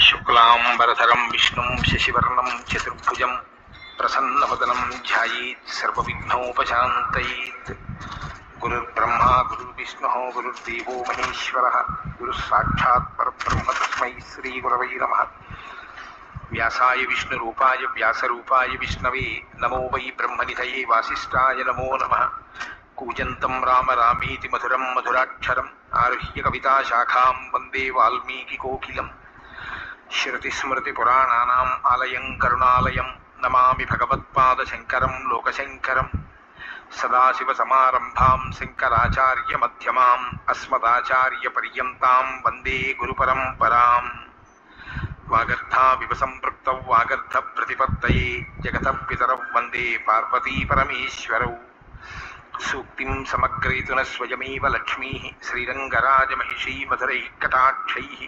శుక్లాంబరధరం విష్ణుం శశివర్ణం చతుర్భుజం ప్రసన్నవదనం ధ్యాయేత్ సర్వవిఘ్నోపశాంతయేత్. గురుర్బ్రహ్మా గురుర్విష్ణుః గురుర్దేవో మహేశ్వరః గురుః సాక్షాత్ పరబ్రహ్మ తస్మై శ్రీగురవై నమః. వ్యాసాయ విష్ణురూపాయ వ్యాసరూపాయ విష్ణవే నమో వై బ్రహ్మనిధయే వాసిష్ఠాయ నమో నమః. కూజంతం రామ రామేతి మధురం మధురాక్షరం ఆరుహ్య కవితాశాఖాం వందే వాల్మీకికోకిలం. శృతిస్మృతిపురాణానాం ఆలయం కరుణాలయం నమామి భగవత్పాదశంకరం లోకశంకరం. సదాశివసమారంభాం శంకరాచార్యమధ్యమాం అస్మదాచార్యపర్యంతాం వందే గురుపరంపరాం. వాగర్థావివ సంపృక్తౌ వాగర్థప్రతిపత్తయే జగతః పితరౌ వందే పార్వతీపరమేశ్వరౌ. సూక్తిం సమగ్రయతున స్వయమేవ లక్ష్మీః శ్రీరంగరాజమహిషీ మధురైః కటాక్షైః.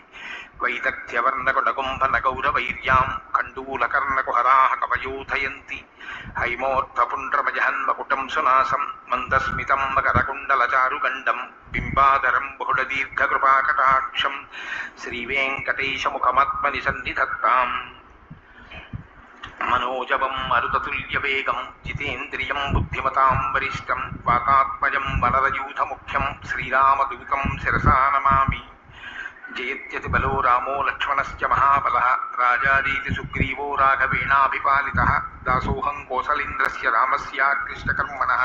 వైదగ్ధ్యవర్ణకుడకుంభనగౌరవైర్యాం కండూలకర్ణకుహరాः కవయోధయంతి. హైమోర్ధపుండ్రమజహన్మకుటం సునాసం మందస్మితం మకరకుండలచారుగండం బింబాధరం బహుళదీర్ఘకృపాకటాక్షం శ్రీవేంకటేశముఖమాత్మని సన్నిధత్తాం. మనోజవం మరుతతుల్యవేగం జితేంద్రియం బుద్ధిమతాం వరిష్టం వాతాత్మజం వనరయూథముఖ్యం శ్రీరామదూతం శిరసా నమామి. జయత్యతి బలో రామో లక్ష్మణశ్చ మహాబలః రాజాదీతి సుగ్రీవో రాఘవేణాభిపాలితః. దాసోహం కోసలేంద్రస్య రామస్యాక్లిష్టకర్మణః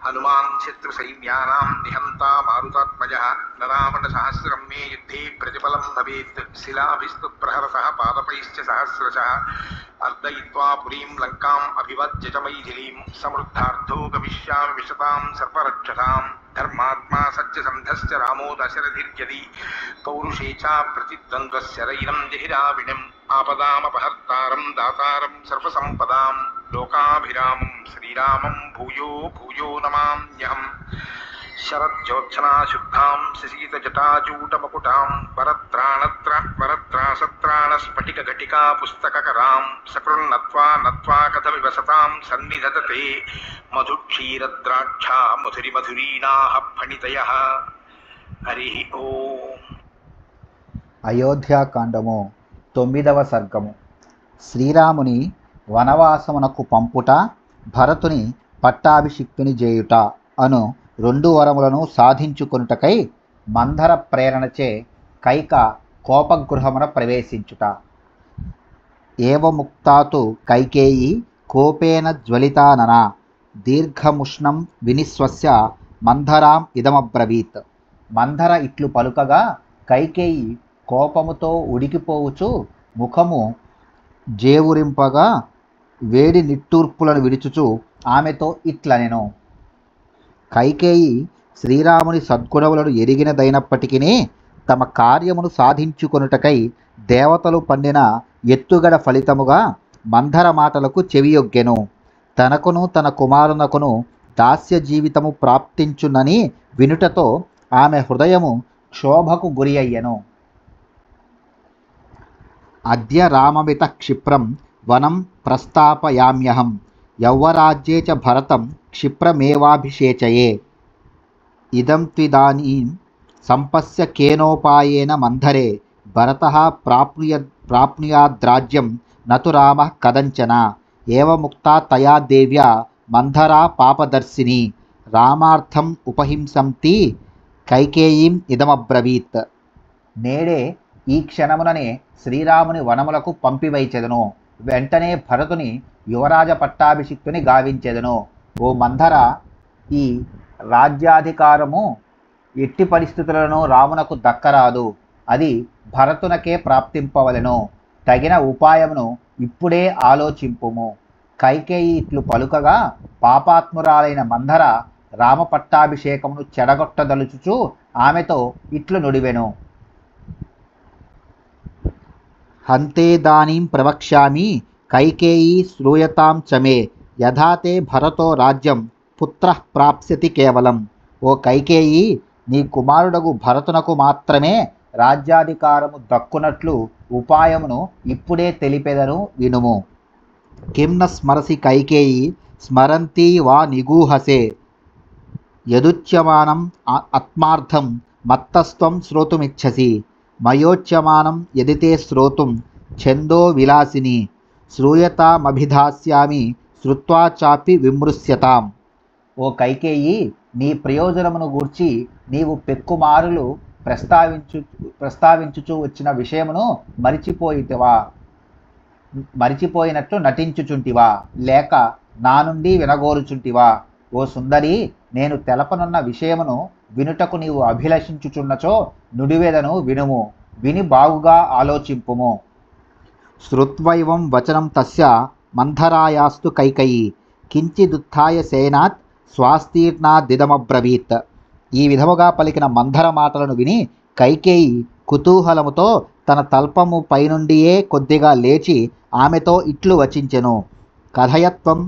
హనుమాన్ శత్రుసైన్యానాం నిహంతా మారుతాత్మజః. నరావణసహస్రం మే యుద్ధే ప్రతిఫలం భవేత్ శిలాభిస్తు ప్రహరతః పాదపైశ్చ సహస్రశః. అర్దయిత్వా పురీం లంకాం అభివజ్య చ మైథిలీం సమృద్ధార్థో గమిష్యామి విశతాం సర్వరక్షసాం. ధర్మాత్మా సత్యసంధశ్చ రామో దశరథిర్యది పౌరుషే చ ప్రతిద్వంద్వస్య రైనం జహిరావిణం. ఆపదామపహర్తారం దాతారం సర్వసంపదాం లోకాభిరామం శ్రీరామం భూయో భూయో నమామ్యహం. శరజ్యోత్సనాశుద్ధాం శశీతజటాజూటమకుటాం వరత్రాసత్రాణస్ఫటికఘటికా పుస్తకకరాం. సకృన్నత్వా నత్వా కథమివ సతాం సన్నిధతతే మధుక్షీరద్రాక్షా మధురిమధురీణాః ఫణితయః. హరి ఓం. అయోధ్యాకాండము 9వ సర్గము. శ్రీరాముని వనవాసమునకు పంపుట, భరతుని పట్టాభిషిక్తుని చేయుట అను 2 వరములను సాధించుకొనుటకై మందర ప్రేరణచే కైక కోపగృహమున ప్రవేశించుట. ఏవముక్తాతు కైకేయీ కోపేన జ్వలితాననా దీర్ఘముష్ణం వినిశ్వస్య మందరాం ఇదమబ్రవీత్. మందర ఇట్లు పలుకగా కైకేయి కోపముతో ఉడికిపోవుచు ముఖము జేవురింపగా వేడి నిట్టూర్పులను విడుచుచు ఆమెతో ఇట్లనెను. కైకేయి శ్రీరాముని సద్గుణములను ఎరిగినదైనప్పటికీ తమ కార్యమును సాధించుకొనుటకై దేవతలు పండిన ఎత్తుగడ ఫలితముగా మందర మాటలకు చెవియొగ్గెను. తనకును తన కుమారునకును దాస్య జీవితము ప్రాప్తించునని వినుటతో ఆమె హృదయము క్షోభకు గురి అయ్యెను. అద్య రామమిత క్షిప్రం వనం ప్రస్థాపయామ్యహం యౌవరాజ్యే చ భరతం క్షిప్రమేవాభిషేచయే. ఇదం త్విదానీం సంపస్య కేనోపాయేన మందరే భరతః ప్రాప్నుయాద్రాజ్యం నతు రామః కదంచన. ఏవముక్తా తయా దేవ్యా మందరా పాపదర్శిని రామార్థం ఉపహింసంతి కైకేయీం ఇదమబ్రవీత్. నేడే ఈ క్షణముననే శ్రీరాముని వనములకు పంపివైచెదను. వెంటనే భరతుని యువరాజ పట్టాభిషిక్తుని గావించెదను. ఓ మందర, ఈ రాజ్యాధికారము ఎట్టి పరిస్థితులను రామునకు దక్కరాదు. అది భరతునకే ప్రాప్తింపవలెను. తగిన ఉపాయమును ఇప్పుడే ఆలోచింపుము. కైకేయి ఇట్లు పలుకగా పాపాత్మురాలైన మందర రామ పట్టాభిషేకమును చెడగొట్టదలుచుచు ఆమెతో ఇట్లు నుడివెను. హంతేదానీం ప్రవక్ష్యామి కైకేయీ శ్రూయతాం చ మే యథా తే భరతో రాజ్యం పుత్రః ప్రాప్స్యతి కేవలం. ఓ కైకేయీ, నీ కుమారుడగు భరతునకు మాత్రమే రాజ్యాధికారము దక్కునట్లు ఉపాయమును ఇప్పుడే తెలిపెదను, వినుము. కిం న స్మరసి కైకేయీ స్మరంతి వా నిగూహసే యదుచ్యమానం ఆత్మార్థం మత్తస్త్వం శ్రోతుమిచ్చసి. మయోచ్యమానం యదితే శ్రోతుం ఛందో విలాసిని శ్రూయతామభిధాస్యామి శ్రుత్వా చాపి విమృశ్యతాం. ఓ కైకేయి, నీ ప్రయోజనమును గూర్చి నీవు పెక్కుమారులు ప్రస్తావించుచూ వచ్చిన విషయమును మరిచిపోయినట్లు నటించుచుంటివా, లేక నా నుండి వినగోరుచుంటివా? ఓ సుందరి, నేను తెలపనున్న విషయమును వినుటకు నీవు అభిలషించుచున్నచో నుడివెదను వినుము, విని బాగుగా ఆలోచింపుము. శ్రుత్వైవం వచనం తస్య మంథరాయాస్తు కైకయీ కించిదుత్థాయ సేనాత్ స్వాస్తీర్ణాదిదమబ్రవీత్. ఈ విధముగా పలికిన మంథర మాటలను విని కైకేయి కుతూహలముతో తన తల్పము పైనుండియే కొద్దిగా లేచి ఆమెతో ఇట్లు వచించెను. కథయత్వం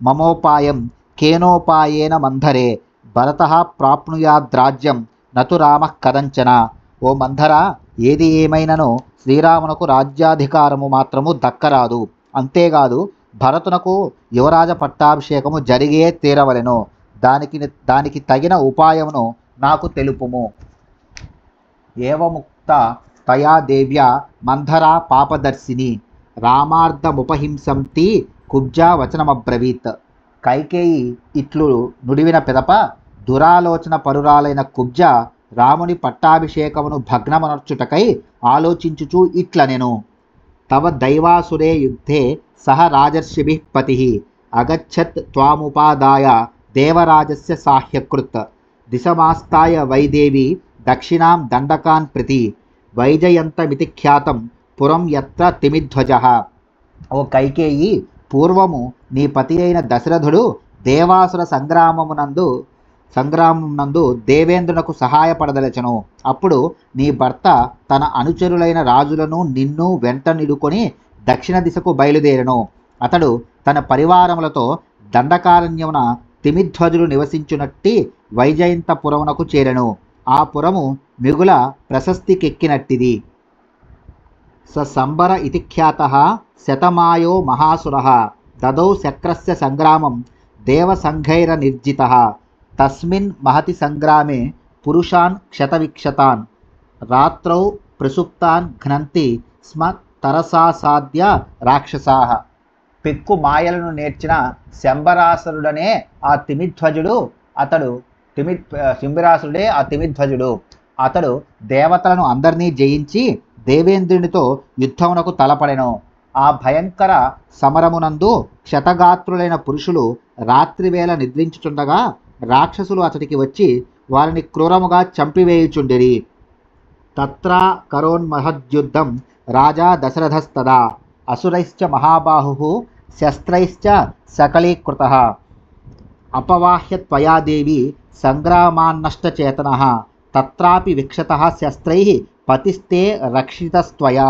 మమోపాయం కేనోపాయేన మంథరే భరతః ప్రాప్నుయాద్రాజ్యం నతు రామః కదంచన. ఓ మంథర, ఏది ఏమైనను శ్రీరామునకు రాజ్యాధికారము మాత్రము దక్కరాదు. అంతేకాదు భరతునకు యువరాజ పట్టాభిషేకము జరిగే తీరవలెను. దానికి తగిన ఉపాయమును నాకు తెలుపుము. ఏవముక్త తయా దేవ్యా మంథరా పాపదర్శిని రామార్ధముపహింసంతి కుబ్జా వచనమబ్రవీత్. కైకేయి ఇట్లు నుడివిన పిదప దురాలోచన పరురాలైన కుబ్జ రాముని పట్టాభిషేకమును భగ్నమనర్చుటకై ఆలోచించుచూ ఇట్లనెను. తవ దైవాసురే యుద్ధే సహ రాజర్షిభిః పతిః అగచ్చత్ త్వాముపాదాయ దేవరాజస్య సాహ్యకృత్ దిశమాస్తాయ వైదేవి దక్షిణాం దండకాన్ ప్రతి వైజయంతమితి ఖ్యాతం పురం యత్ర తిమిధ్వజః. ఓ కైకేయి, పూర్వము నీ పతి అయిన దశరథుడు దేవాసుర సంగ్రామమునందు దేవేంద్రునకు సహాయపడదలచెను. అప్పుడు నీ భర్త తన అనుచరులైన రాజులను నిన్ను వెంట నిడుకొని దక్షిణ దిశకు బయలుదేరెను. అతడు తన పరివారములతో దండకారణ్యమున తిమిధ్వజుడు నివసించునట్టి వైజయంతపురమునకు చేరెను. ఆ పురము మిగుల ప్రశస్తికెక్కినట్టిది. స సంబర ఇతి ఖ్యాతః శతమాయో మహాసురః దదౌ శక్రస్య సంగ్రామం దేవసంఘైరనిర్జితః తస్మిన్ మహతి సంగ్రామే పురుషాన్ క్షతవిక్షతాన్ రాత్రౌ ప్రసుప్తాన్ ఘ్నంతి స్మ తరసాసాద్య రాక్షసాః. పెక్కు మాయలను నేర్చిన శంబరాసురుడనే ఆ తిమిధ్వజుడు అతడు దేవతలను అందరినీ జయించి దేవేంద్రునితో యుద్ధమునకు తలపడెను. ఆ భయంకర సమరమునందు క్షతగాత్రులైన పురుషులు రాత్రివేళ నిద్రించుచుండగా రాక్షసులు అతడికి వచ్చి వారిని క్రూరముగా చంపివేయుచుండిరి. తత్రా కరోన్మహద్యుద్ధం రాజా దశరథస్తదా అసురైశ్చ మహాబాహుః శస్త్రైశ్చ సకలీకృతః అపవాహ్య త్వయా దేవి సంగ్రామాన్నష్టచేతనః తత్రాపి విక్షతః శస్త్రైః పతిస్తే రక్షితస్త్వయా.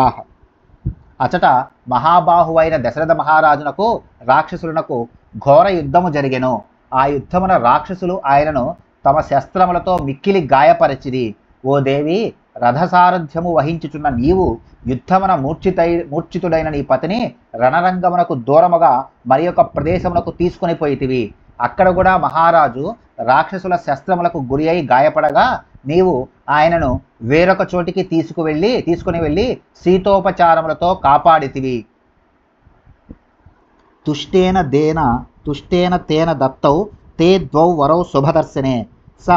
అచట మహాబాహువైన దశరథ మహారాజునకు రాక్షసులకు ఘోర యుద్ధము జరిగెను. ఆ యుద్ధమున రాక్షసులు ఆయనను తమ శస్త్రములతో మిక్కిలి గాయపరచిరి. ఓ దేవి, రథసారథ్యము వహించుచున్న నీవు యుద్ధమున మూర్ఛితుడైన నీ పతిని రణరంగమునకు దూరముగా మరి ఒక ప్రదేశమునకు తీసుకొని పోయితివి. అక్కడ కూడా మహారాజు రాక్షసుల శస్త్రములకు గురి అయి గాయపడగా నీవు ఆయనను వేరొక చోటికి తీసుకుని వెళ్ళి శీతోపచారములతో కాపాడితివి. తుష్టేన తేన దత్తౌ తే ద్వౌ వరౌ శుభదర్శనే స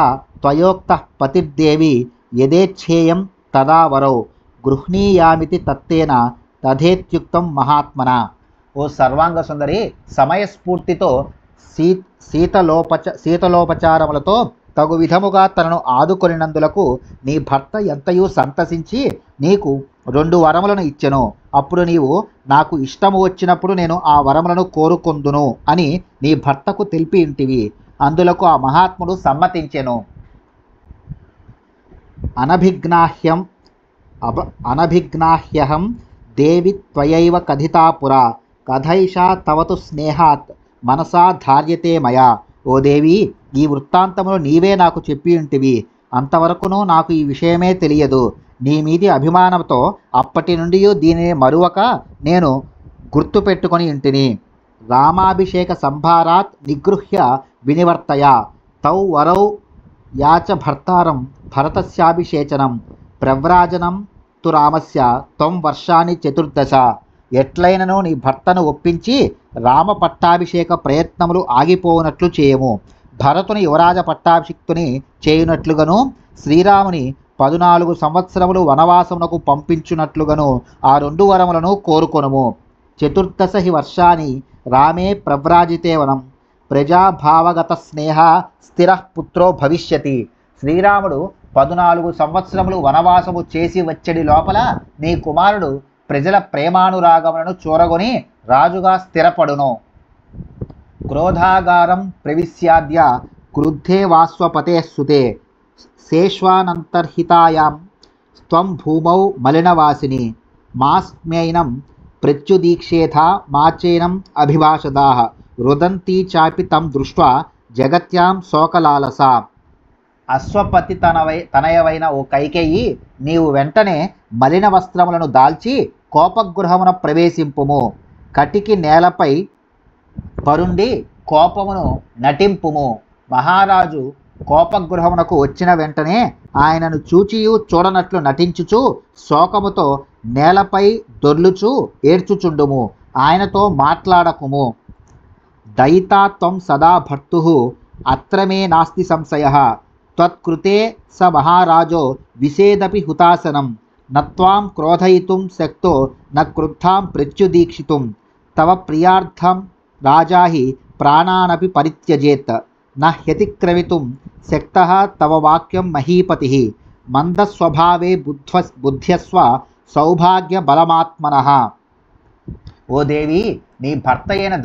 త్వయోక్తః పతిర్దేవి యదేచ్ఛేయం తదా వరౌ గృహ్ణీయామితి తత్తేన తథేత్యుక్తం మహాత్మనా. ఓ సర్వాంగ సుందరి, సమయస్ఫూర్తితో శీతలోపచారములతో తగు విధముగా తనను ఆదుకొనినందులకు నీ భర్త ఎంతయూ సంతసించి నీకు 2 వరములను ఇచ్చెను. అప్పుడు నీవు నాకు ఇష్టము వచ్చినప్పుడు నేను ఆ వరములను కోరుకొందును అని నీ భర్తకు తెలిపి ఇంటివి. అందులకు ఆ మహాత్ముడు సమ్మతించెను. అనభిజ్ఞాహ్యహం దేవి త్వయైవ కథితాపురా కథైషా తవతు స్నేహాత్ మనసా ధార్యతే మయా. ఓ దేవి, ఈ వృత్తాంతమును నీవే నాకు చెప్పి ఉంటివి. అంతవరకును నాకు ఈ విషయమే తెలియదు. నీ మీది అభిమానంతో అప్పటి నుండి దీనిని మరువక నేను గుర్తుపెట్టుకొని ఇంటిని. రామాభిషేక సంభారాత్ నిగృహ్య వినివర్తయ తౌ వరౌ యాచ భర్తారం భరతస్యాభిషేచనం ప్రవ్రాజనం తు రామస్య త్వం వర్షాన్ని చతుర్దశ. ఎట్లైనను నీ భర్తను ఒప్పించి రామ పట్టాభిషేక ప్రయత్నములు ఆగిపోనట్లు చేయము. భరతుని యువరాజ పట్టాభిషిక్తుని చేయునట్లుగాను శ్రీరాముని 14 సంవత్సరములు వనవాసమునకు పంపించునట్లుగాను ఆ 2 వరములను కోరుకొనుము. చతుర్దశ హి వర్షాని రామే ప్రవ్రాజితే వనం ప్రజాభావగత స్నేహ స్థిర పుత్రో భవిష్యతి. శ్రీరాముడు 14 సంవత్సరములు వనవాసము చేసి వచ్చడి లోపల నీ కుమారుడు ప్రజల ప్రేమానురాగములను చూరగొని రాజుగా స్థిరపడును. క్రోధాగారం ప్రవిశ్యాద్య క్రుద్ధే వాస్వపతే సుతే శేష్వానంతర్హితాయాం స్త్వం భూమౌ మలినవాసిని మాస్మ్యైనం ప్రత్యుదీక్షేథ మాచేనం అభిభాషదాః రుదంతి చాపి తం దృష్ట్వా జగత్యాం శోకలాలస. అశ్వపతి తనయవైన ఓ కైకేయి, నీవు వెంటనే మలిన వస్త్రములను దాల్చి కోపగృహమున ప్రవేశింపుము. కటికి నేలపై పరుండి కోపమును నటింపుము. మహారాజు కోపగృహమునకు వచ్చిన వెంటనే ఆయనను చూచియు చూడనట్లు నటించుచు శోకముతో నేలపై దొర్లుచు ఏడ్చుచుండుము. ఆయనతో మాట్లాడకుము. దయితా త్వం సదా భర్తుః అత్ర మే నాస్తి సంశయః త్వత్కృతే స మహారాజో విసేదపి హుతాసనం నత్వాం క్రోధయితుం శక్తో న క్రుద్ధాం ప్రత్యుదీక్షితుం తవ ప్రియార్థం రాజా హి ప్రాణానపి పరిత్యజేత్ న హ్యతిక్రమితుం శక్తః తవ వాక్యం మహీపతిః మందస్వభావే బుద్ధ్యస్వ సౌభాగ్య బలమాత్మనః. ఓ దేవి, నీ భర్త అయిన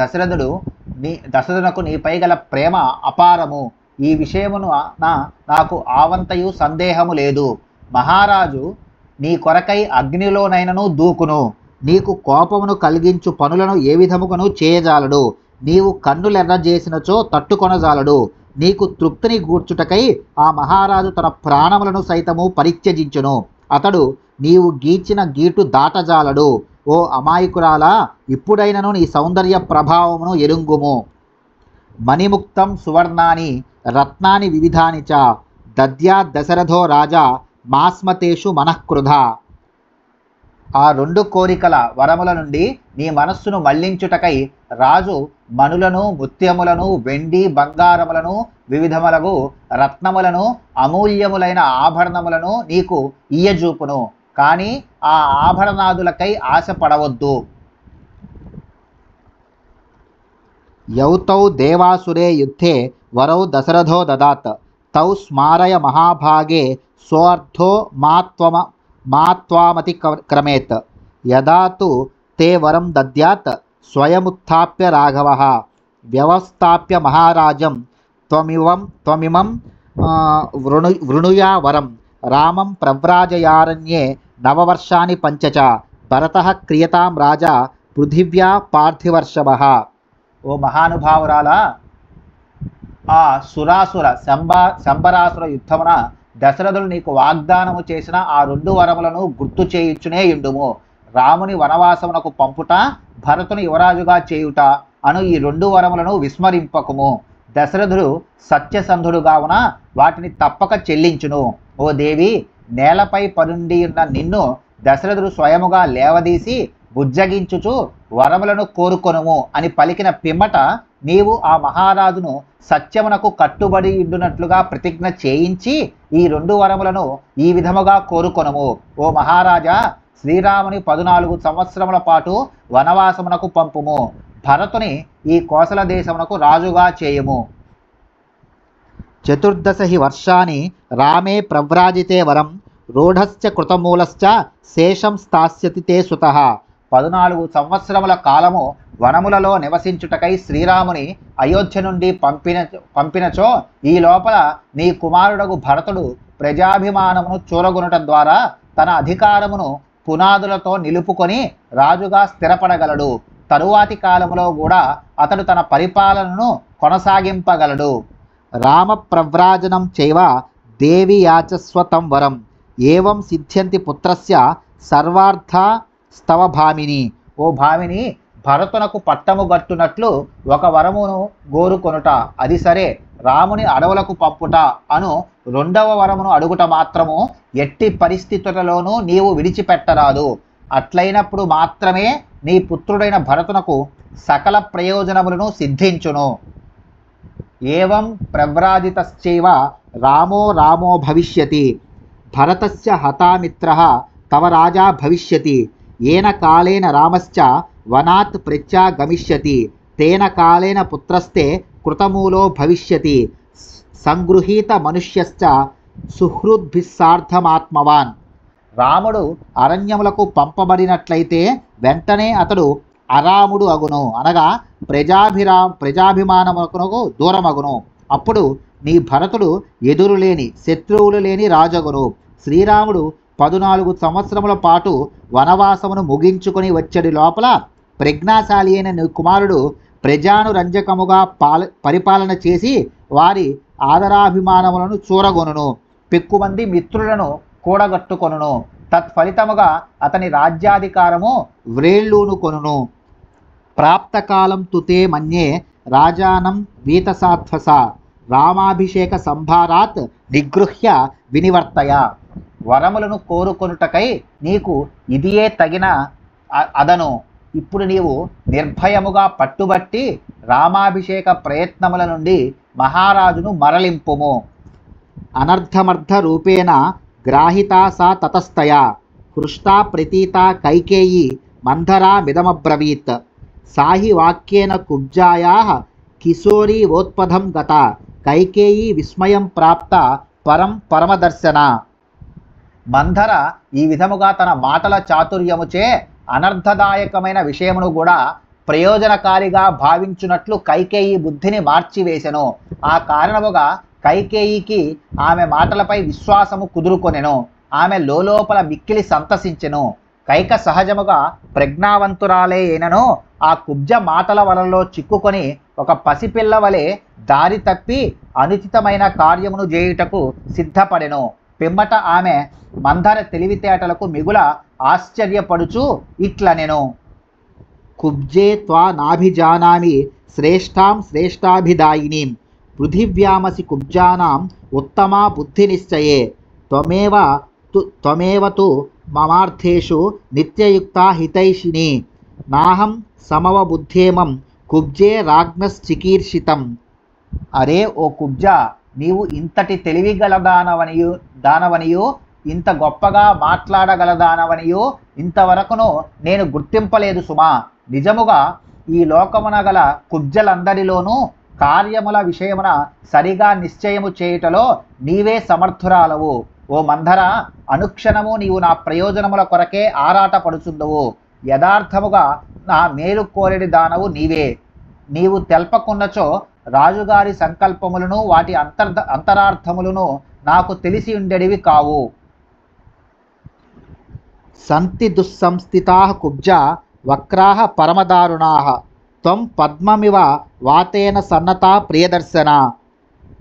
దశరథునకు నీపై గల ప్రేమ అపారము. ఈ విషయమును నాకు ఆవంతయు సందేహము లేదు. మహారాజు నీ కొరకై అగ్నిలోనైనను దూకును. నీకు కోపమును కలిగించు పనులను ఏ విధముగాను చేయజాలడు. నీవు కన్నులెర్రజేసినచో తట్టుకొనజాలడు. నీకు తృప్తిని గూర్చుటకై ఆ మహారాజు తన ప్రాణములను సైతము పరిత్యజించును. అతడు నీవు గీచిన గీటు దాటజాలడు. ఓ అమాయకురాలా, ఇప్పుడైనను నీ సౌందర్య ప్రభావమును ఎరుంగుము. మణిముక్తం సువర్ణాని రత్నాని వివిధాని చ దద్యా దశరథో రాజా మాస్మతేషు మనఃకృధ. ఆ 2 కోరికల వరముల నుండి నీ మనస్సును మళ్లించుటకై రాజు మణులను, ముత్యములను, వెండి బంగారములను, వివిధములగు రత్నములను, అమూల్యములైన ఆభరణములను నీకు ఇయ్యజూపును. కానీ ఆ ఆభరణాదులకై ఆశపడవద్దు. యౌతౌ దేవాసురే యుద్ధే వరౌ దశరథో దదాత్ తౌ స్మారయ మహాభాగే సోర్థో మాత్వామతి క్రమేత్ యదా తు తే వరం దద్యాత్ స్వయముత్థాప్య రాఘవః వ్యవస్థాప్య మహారాజం త్వమిమం వృణుయా వరం రామం ప్రవ్రాజయారణ్యే 9 వర్షాని 5 చ భరతః క్రియతాం రాజా పృథివ్యా పార్థివర్షభః. ఓ మహానుభావురాలా, ఆ సురాసుర శంబరాసుర యుద్ధమున దశరథుడు నీకు వాగ్దానము చేసిన ఆ 2 వరములను గుర్తు చేయుచునే యుండుము. రాముని వనవాసమునకు పంపుట, భరతుని యువరాజుగా చేయుట అను ఈ 2 వరములను విస్మరింపకుము. దశరథుడు సత్యసంధుడు కావున వాటిని తప్పక చెల్లించును. ఓ దేవి, నేలపై పరుండి ఉన్న నిన్ను దశరథుడు స్వయముగా లేవదీసి బుజ్జగించుచు వరములను కోరుకొనుము అని పలికిన పిమ్మట నీవు ఆ మహారాజును సత్యమునకు కట్టుబడి ఉండునట్లుగా ప్రతిజ్ఞ చేయించి ఈ 2 వరములను ఈ విధముగా కోరుకొనుము. ఓ మహారాజా, శ్రీరాముని 14 సంవత్సరముల పాటు వనవాసమునకు పంపుము. భరతుని ఈ కోసల దేశమునకు రాజుగా చేయుము. చతుర్దశ హి వర్షాని రామే ప్రవ్రాజితే వరం రూఢశ్చ కృతమూలశ్చ శేషం స్థాస్యతి తే సుతః. 14 సంవత్సరముల కాలము వనములలో నివసించుటకై శ్రీరాముని అయోధ్య నుండి పంపినచో ఈ లోపల నీ కుమారుడగు భరతుడు ప్రజాభిమానమును చూరగొనుట ద్వారా తన అధికారమును పునాదులతో నిలుపుకొని రాజుగా స్థిరపడగలడు. తరువాతి కాలములో కూడా అతడు తన పరిపాలనను కొనసాగింపగలడు. రామ ప్రవ్రాజనం చైవ దేవి యాచస్వ తం వరం ఏవం సిద్ధ్యంతి పుత్రస్య సర్వార్థ స్తవ భామిని. ఓ భామిని, భరతునకు పట్టము గట్టునట్లు ఒక వరమును గోరుకొనుట, అది సరే, రాముని అడవులకు పంపుట అను రెండవ వరమును అడుగుట మాత్రము ఎట్టి పరిస్థితులలోనూ నీవు విడిచిపెట్టరాదు. అట్లయినప్పుడు మాత్రమే నీ పుత్రుడైన భరతునకు సకల ప్రయోజనములను సిద్ధించును. ఏవం ప్రవ్రాజితశ్చైవ రామో రామో భవిష్యతి, భరతస్య హతామిత్రః తవ రాజా భవిష్యతి, ఏన కాలేన రామశ్చ వనాత్ ప్రత్యాగమిష్యతి, తేన కాలేన పుత్రస్తే కృతమూలో భవిష్యతి, సంగృహీత మనుష్యశ్చ సుహృద్భిస్సార్థమాత్మవాన్. రాముడు అరణ్యములకు పంపబడినట్లయితే వెంటనే అతడు అరాముడు అగును, అనగా ప్రజాభిమానమునకు దూరమగును. అప్పుడు నీ భరతుడు ఎదురులేని శత్రువులు లేని రాజగును. శ్రీరాముడు 14 సంవత్సరముల పాటు వనవాసమును ముగించుకొని వచ్చడి లోపల ప్రజ్ఞాశాలి అయిన నీ కుమారుడు ప్రజానురంజకముగా పరిపాలన చేసి వారి ఆదరాభిమానములను చూరగొనును, పెక్కుమంది మిత్రులను కూడగట్టుకొనును. తత్ఫలితముగా అతని రాజ్యాధికారము వ్రేళ్ళూను కొనును. ప్రాప్తకాలం తుతే మన్యే రాజానం వీతసాత్వస, రామాభిషేక సంభారాత్ నిగృహ్య వినివర్తయ. వరములను కోరుకొనుటకై నీకు ఇదియే తగిన అదను. ఇప్పుడు నీవు నిర్భయముగా పట్టుబట్టి రామాభిషేక ప్రయత్నముల నుండి మహారాజును మరలింపుము. అనర్థమర్థ రూపేణ గ్రాహితా సా తతస్తయా, హృష్టా ప్రతీతా కైకేయీ మంధరా మిదమబ్రవీత్, సాహి వాక్యేన కుబ్జాయాః కిశోరీవోత్పథం గత, కైకేయీ విస్మయం ప్రాప్త పరమదర్శన. మంధర ఈ విధముగా తన మాటల చాతుర్యముచే అనర్థదాయకమైన విషయమును కూడా ప్రయోజనకారిగా భావించున్నట్లు కైకేయి బుద్ధిని మార్చివేసెను. ఆ కారణముగా కైకేయికి ఆమె మాటలపై విశ్వాసము కుదురుకొనెను. ఆమె లోలోపల మిక్కిలి సంతసించెను. కైక సహజముగా ప్రజ్ఞావంతురాలే అయినను ఆ కుబ్జ మాటల వలలో చిక్కుకొని ఒక పసిపిల్ల వలె దారి తప్పి అనుచితమైన కార్యమును చేయుటకు సిద్ధపడెను. పిమ్మట ఆమె మంధర తెలివితేటలకు మిగుల ఆశ్చర్యపడుచు ఇట్లనెను. కుబ్జే త్వా నాభిజానామి శ్రేష్టాం శ్రేష్టాభిదాయినీం, పృథివ్యామసి కుబ్జానాం ఉత్తమా బుద్ధినిశ్చయే, త్వమేవ తు మమార్థేషు నిత్యయుక్తా హితైషిణి, నాహం సమవబుద్ధేమం కుబ్జే రాజ్ఞశ్చికీర్షితం. అరే ఓ కుబ్జా, నీవు ఇంతటి దానవనియో ఇంత గొప్పగా మాట్లాడగలదానవనియో ఇంతవరకును నేను గుర్తింపలేదు సుమా. నిజముగా ఈ లోకమున గల కుబ్జలందరిలోనూ కార్యముల విషయమున సరిగా నిశ్చయము చేయుటలో నీవే సమర్థురాలవు. ఓ మంధర, అనుక్షణము నీవు నా ప్రయోజనముల కొరకే ఆరాటపడుచుందువు. యథార్థముగా నా మేలు కోరెడి దానవు నీవే. నీవు తెల్పకున్నచో రాజుగారి సంకల్పములను వాటి అంతరార్థములను నాకు తెలిసి ఉండేటివి కావు. సంతి దుస్సంస్థితాః కుబ్జా వక్రాః పరమదారుణాః, త్వం పద్మమివ వాతేన సన్నతా ప్రియదర్శన,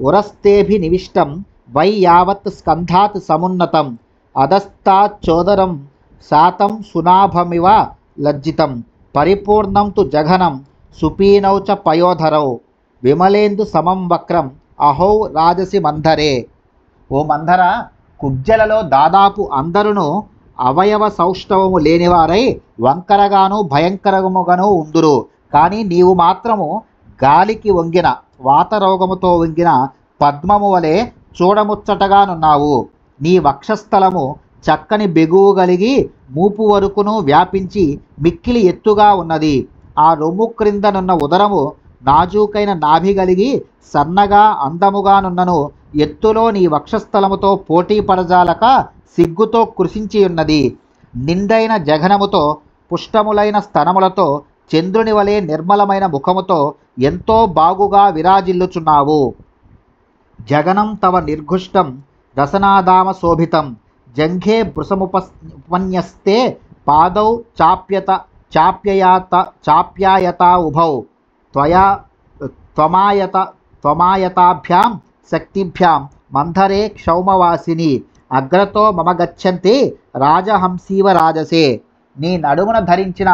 ఉరస్తేభినివిష్టం వై యావత్ స్కంధాత్ సమున్నతం, అధస్తాచ్చోదరం శాతం సునాభమివ లజ్జితం, పరిపూర్ణం తు జఘనం సుపీనౌ చ పయోధరౌ, విమలేందు సమం వక్రం అహౌ రాజసి మంధరే. ఓ మంధర, కుబ్జలలో దాదాపు అందరును అవయవ సౌష్ఠవము లేనివారై వంకరగాను భయంకరముగాను ఉందురు. కానీ నీవు మాత్రము గాలికి వంగిన వాతరోగముతో వంగిన పద్మము వలె చూడముచ్చటగానున్నావు. నీ వక్షస్థలము చక్కని బెగువు కలిగి మూపు వరకును వ్యాపించి మిక్కిలి ఎత్తుగా ఉన్నది. ఆ రొమ్ము క్రిందనున్న ఉదరము నాజూకైన నాభి కలిగి సన్నగా అందముగానున్నను ఎత్తులో నీ వక్షస్థలముతో పోటీ పడజాలక సిగ్గుతో కృషించి ఉన్నది. నిండైన జఘనముతో పుష్టములైన స్తనములతో చంద్రుని వలె నిర్మలమైన ముఖముతో ఎంతో బాగుగా విరాజిల్లుచున్నావు. జగనం తవ నిర్ఘుష్టం రసనాదామ శోభితం, జంఘే భృశముపన్యస్తే పాదౌ చాప్యాయతా ఉభౌ, త్వమాయతాభ్యాం శక్తిభ్యాం మంధరే క్షౌమవాసిని, అగ్రతో మమ గచ్చంతి రాజహంసీవ రాజసే. నీ నడుమున ధరించిన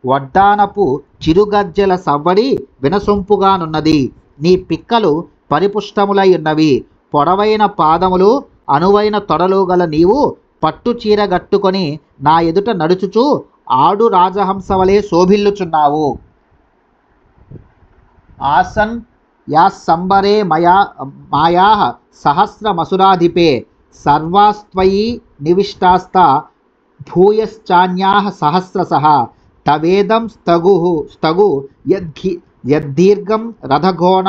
వడ్డానపు చిరుగజ్జెల సవ్వడి వినసొంపుగానున్నది. నీ పిక్కలు పరిపుష్టములై ఉన్నవి. పొడవైన పాదములు అనువైన తొడలు గల నీవు పట్టు చీర గట్టుకొని నా ఎదుట నడుచుచు ఆడు రాజహంసవలే శోభిల్లుచున్నావు. ఆసన్ యాస్సంబరే మాయా సహస్రమసురాధిపే సర్వాస్త్వయి నివిష్టాస్త భూయశ్చాన్యా సహస్రశః తవేదం స్తగు యద్దీర్ఘం రథఘోణ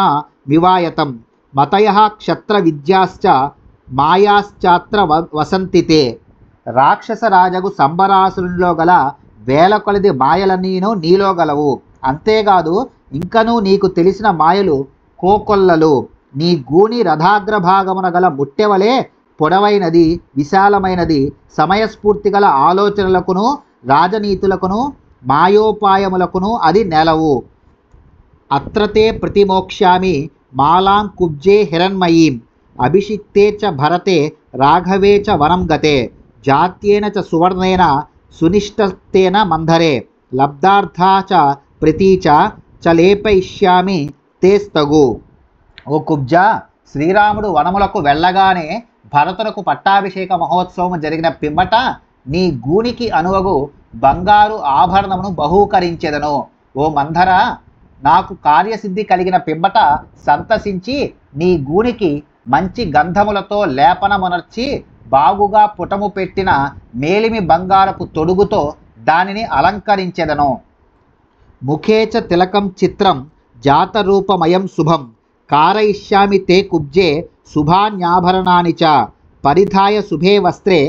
వివాయతం మతయః క్షత్ర విద్యాశ్చ మాయాశ్చాత్ర వసంతితే. రాక్షసరాజగు సంబరాసురునిలో గల వేల కొలది మాయలన్నీను నీలో గలవు. అంతేకాదు ఇంకనూ నీకు తెలిసిన మాయలు కోకొల్లలు. నీ గూని రథాగ్రభాగమున గల ముట్టెవలే పొడవైనది, విశాలమైనది. సమయస్ఫూర్తి గల ఆలోచనలకును రాజనీతులకును మాయోపాయములకును అది నెలవు. అత్రతే ప్రతిమోక్ష్యామి మాలాం కుబ్జే హిరణ్మయీం అభిషిక్తే చ భరతే రాఘవే చ వనం గతే జాత్యేన చ సువర్ణేన సునిష్టతేన మంధరే లబ్ధార్థా చ ప్రతీచ చ లేపయిష్యామి తే స్తగు. ఓ కుబ్జా, శ్రీరాముడు వనములకు వెళ్ళగానే భరతునకు పట్టాభిషేక మహోత్సవం జరిగిన పిమ్మట నీ గూనికి అనువగు బంగారు ఆభరణమును బహూకరించెదను. ఓ మంధర, నాకు కార్యసిద్ధి కలిగిన పిమ్మట సంతసించి నీ గూనికి మంచి గంధములతో లేపనమునర్చి బాగుగా పుటము పెట్టిన మేలిమి బంగారపు తొడుగుతో దానిని అలంకరించెదను. ముఖేచ తిలకం చిత్రం జాతరూపమయం శుభం కారయిష్యామి తే కుబ్జే శుభాన్యాభరణాని చ పరిధాయ శుభే వస్త్రే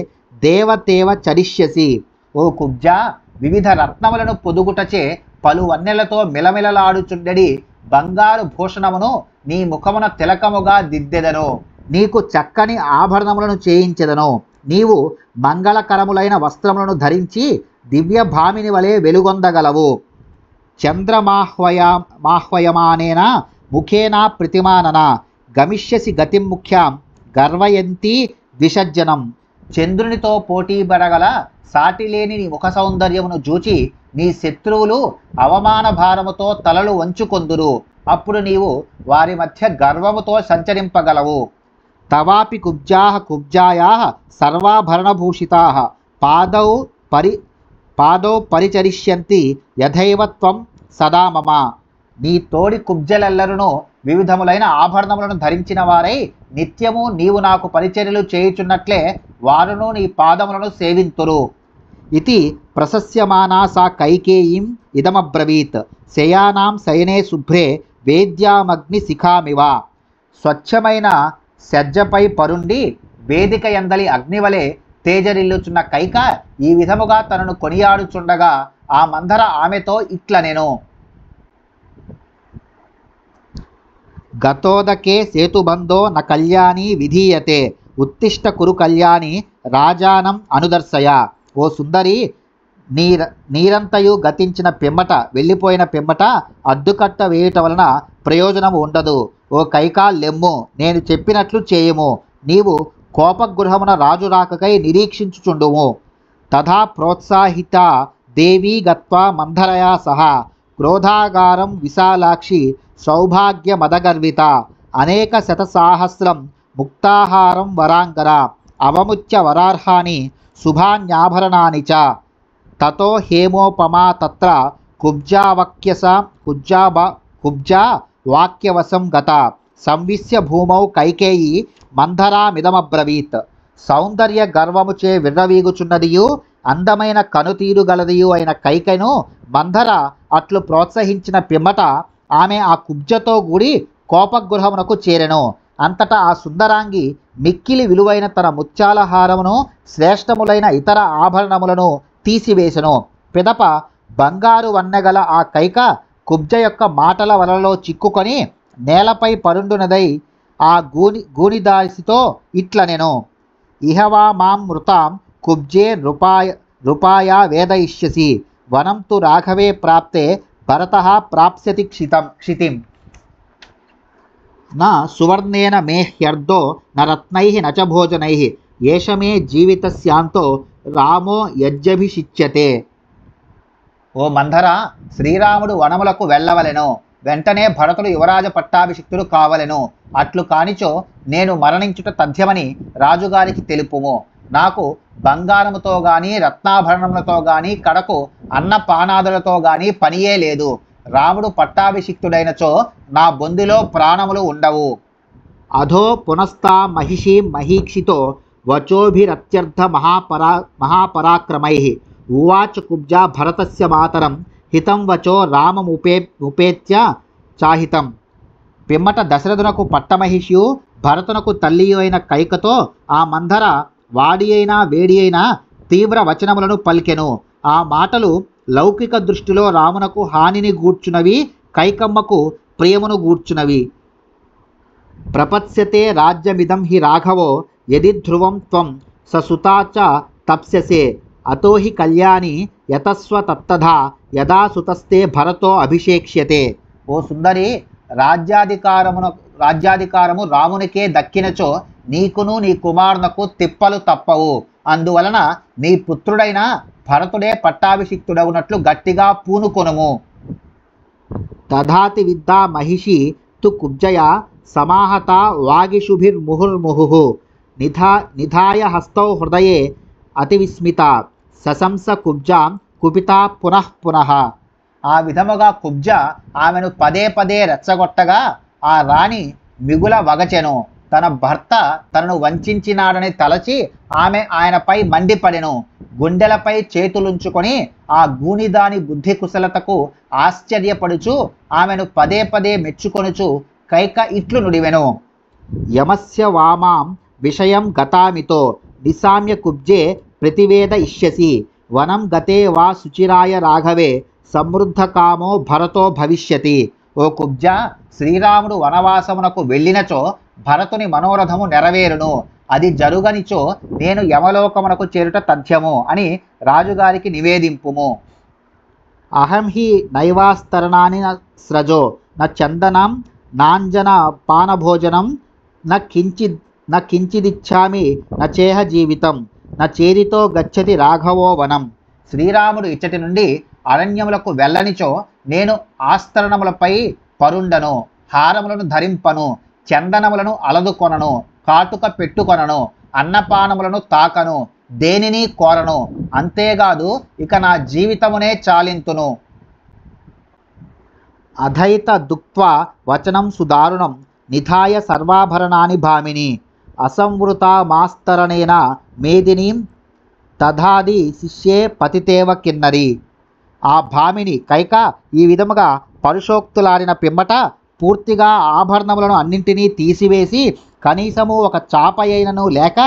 దేవతేవ చరిష్యసి. ఓ కుబ్జా, వివిధ రత్నములను పొదుగుటచే పలు వన్నెలతో మిలమిలలాడుచుండెడి బంగారు భూషణమును నీ ముఖమున తిలకముగా దిద్దెదను. నీకు చక్కని ఆభరణములను చేయించెదను. నీవు మంగళకరములైన వస్త్రములను ధరించి దివ్య భామిని వలె వెలుగొందగలవు. చంద్రమాహ్వయమానేన ముఖేనా ప్రతిమానన గమిష్యసి గతిం ముఖ్యాం గర్వయంతి ద్విషజ్జనం. చంద్రునితో పోటీపడగల సాటిలేని నీ ముఖ సౌందర్యమును చూచి నీ శత్రువులు అవమాన భారముతో తలలు వంచుకొందురు. అప్పుడు నీవు వారి మధ్య గర్వముతో సంచరింపగలవు. తవాపి కుబ్జాయా సర్వాభరణభూషితాః పాదౌ పరిచరిష్యంతి యథైవ త్వం సదా మమ. నీ తోడి కుబ్జలెల్లరును వివిధములైన ఆభరణములను ధరించిన వారై నిత్యము నీవు నాకు పరిచర్యలు చేయుచున్నట్లే వారును నీ పాదములను సేవింతురు. ఇది ప్రశస్యమానా సా కైకేయీం ఇదమబ్రవీత్ శయానాం శయనే శుభ్రే వేద్యామగ్ని శిఖామివ. స్వచ్ఛమైన సజ్జపై పరుండి వేదిక యందలి అగ్నివలే తేజరిల్లుచున్న కైక ఈ విధముగా తనను కొనియాడుచుండగా ఆ మంధర ఆమెతో ఇట్లనెను. గతోదకే సేతుబంధో న కళ్యాణి విధీయతే ఉత్తిష్ట కురు కళ్యాణి రాజానం అనుదర్శయ. ఓ సుందరి, నీరంతయు గతించిన పిమ్మట వెళ్ళిపోయిన పిమ్మట అడ్డుకట్ట వేయుట వలన ప్రయోజనము ఉండదు. ఓ కైకా, లెమ్ము, నేను చెప్పినట్లు చేయుము. నీవు కోపగృహమున రాజు రాకకై నిరీక్షించుచుండుము. తథా ప్రోత్సాహిత దేవీ గత్వా మంధరయా సహా క్రోధాగారం విశాలాక్షి సౌభాగ్యమదగర్విత అనేక శతసాహస్రం ముక్తాహారం వరాంగర అవముచ్య వరార్హాని శుభాన్యాభరణాని చ. తతో హేమోపమా తత్ర కుబ్జా వాక్యవశం గత సంవిశ్య భూమౌ కైకేయి మంధరామిదమబ్రవీత్. సౌందర్య గర్వముచే విర్రవీగుచున్నదియు అందమైన కనుతీరు గలదియు అయిన కైకను మంధర అట్లు ప్రోత్సహించిన పిమ్మట ఆమె ఆ కుబ్జతో కూడి కోపగృహమునకు చేరెను. అంతటా ఆ సుందరాంగి మిక్కిలి విలువైన తన ముత్యాల హారమును శ్రేష్టములైన ఇతర ఆభరణములను తీసివేసెను. పిదప బంగారు వన్నెగల ఆ కైక కుబ్జ యొక్క మాటల వలలో చిక్కుకొని నేలపై పరుండునదై ఆ గూనిదాసితో ఇట్లనెను. ఇహవా మాం మృతాం కుబ్జే నృపాయా వేదయిష్యసి వనం తు రాఘవే ప్రాప్తే భరతః ప్రాప్స్యతి క్షితిం. నా సువర్ణేన మే హ్యర్థో న రత్నైః న చ భోజనైః ఏష మే జీవితస్యాంతో రామో యజ్జభిషిచ్యతే. ఓ ఓ మంధర, శ్రీరాముడు వనములకు వెళ్ళవలెను. వెంటనే భరతుడు యువరాజ పట్టాభిషిక్తుడు కావలెను. అట్లు కానిచో నేను మరణించుట తథ్యమని రాజుగారికి తెలుపుము. నాకు బంగారముతో గాని రత్నాభరణములతో గాని కడకు అన్నపానాదులతో గాని పనియే లేదు. రాముడు పట్టాభిషిక్తుడైనచో నా బొందిలో ప్రాణములు ఉండవు. అధో పునస్తా మహిషి మహీక్షితో వచోభిరత్యర్థ మహాపరాక్రమై ఉవాచ కుబ్జా భరతస్య మాతరం హితం వచో రామముపేత్య చాహితం. పిమ్మట దశరథునకు పట్టమహిషియు భరతునకు తల్లి అయిన కైకతో ఆ మంధర వాడి అయినా వేడి అయినా తీవ్ర వచనములను పలికెను. ఆ మాటలు లౌకిక దృష్టిలో రామునకు హానిని గూర్చునవి, కైకమ్మకు ప్రియమును గూర్చునవి. ప్రపత్స్యతే రాజ్యమిదం హి రాఘవో యది ధ్రువం త్వం ససుతా చ తప్స్యసే అతో హి కళ్యాణి యతస్వ తత్తథా యదా సుతస్తే భరతో అభిషేక్ష్యతే. ఓ సుందరి, రాజ్యాధికారము రామునికే దక్కినచో నీకును నీ కుమారునకు తిప్పలు తప్పవు. అందువలన నీ పుత్రుడైన భరతుడే పట్టాభిషిక్తుడవునట్లు గట్టిగా పూనుకొనుము. తథాతి విద్దా మహిషి తు కుబ్జయా సమాహత వాగిషుభిర్ముహుర్ముహు నిధాయ హస్తౌ హృదయే అతివిస్మిత సశంస కుబ్జాం కుపితా పునః పునః. ఆ విధముగా కుబ్జ ఆమెను పదే పదే రెచ్చగొట్టగా ఆ రాణి మిగుల వగచెను. తన భర్త తనను వంచినాడని తలచి ఆమె ఆయనపై మండిపడెను. గుండెలపై చేతులుంచుకొని ఆ గూనిదాని బుద్ధి కుశలతకు ఆశ్చర్యపడుచు ఆమెను పదే పదే మెచ్చుకొనుచు కైక ఇట్లు నుడివెను. యమస్య వామాం విషయం గతామితో నిశామ్య కుబ్జే ప్రతివేద ఇష్యసి వనం గతే వా శుచిరాయ రాఘవే సమృద్ధ కామో భరతో భవిష్యతి. ఓ కుబ్జ, శ్రీరాముడు వనవాసమునకు వెళ్ళినచో భరతుని మనోరథము నెరవేరును. అది జరుగనిచో నేను యమలోకమునకు చేరుట తథ్యము అని రాజుగారికి నివేదింపుము. అహం హి నైవాస్తరణాని స్రజో న చందనం నాంజన పానభోజనం న కించిదిచ్చామి నచేహ జీవితం న చేరితో గచ్చతి రాఘవో వనం. శ్రీరాముడు ఇచ్చటి నుండి అరణ్యములకు వెళ్ళనిచో నేను ఆస్తరణములపై పరుండను, హారములను ధరింపను, చందనములను అలదుకొనను, కాటుక పెట్టుకొనను, అన్నపానములను తాకను, దేనిని కోరను. అంతేకాదు ఇక నా జీవితమునే చాలింతును. అధైత దుక్త్వా వచనం సుదారుణం నిధాయ సర్వాభరణాని భామిని అసంవృతామాస్తరణేన మేదినీం తథాది శిష్యే పతితేవ కిన్నరి. ఆ భామిని కైక ఈ విధముగా పరుషోక్తులాడిన పిమ్మట పూర్తిగా ఆభరణములను అన్నింటినీ తీసివేసి కనీసము ఒక చాపయైనను లేక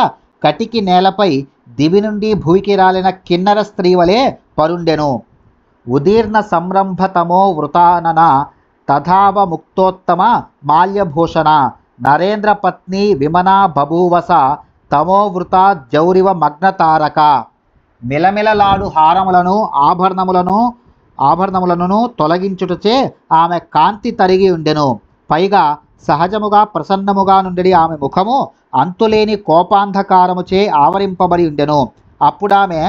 కటికి నేలపై దివి నుండి భూమికి రాలిన కిన్నర స్త్రీ వలె పరుండెను. ఉదీర్ణ సంరంభతమో వృతానన తథావ ముక్తోత్తమ మాల్యభూషణ నరేంద్ర పత్ని విమనా బభూవస తమోవృత జౌరివ మగ్నతారక. మిలమిలలాడు హారములను ఆభరణములను తొలగించుటచే ఆమె కాంతి తరిగి ఉండెను. పైగా సహజముగా ప్రసన్నముగా నుండి ఆమె ముఖము అంతులేని కోపాంధకారముచే ఆవరింపబడి ఉండెను. అప్పుడామె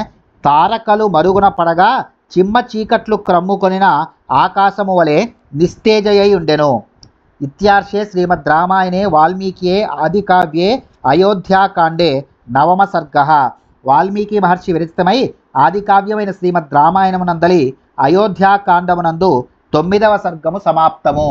తారకలు మరుగున పడగా చిమ్మ చీకట్లు క్రమ్ముకొనిన ఆకాశము వలె నిస్తేజయై ఉండెను. ఇత్యార్షే శ్రీమద్ రామాయణే వాల్మీకియే ఆదికావ్యే అయోధ్యాకాండే నవమ సర్గః. వాల్మీకి మహర్షి విరచితమై ఆదికావ్యమైన శ్రీమద్ రామాయణమునందలి అయోధ్యాకాండమునందు 9వ సర్గము సమాప్తము.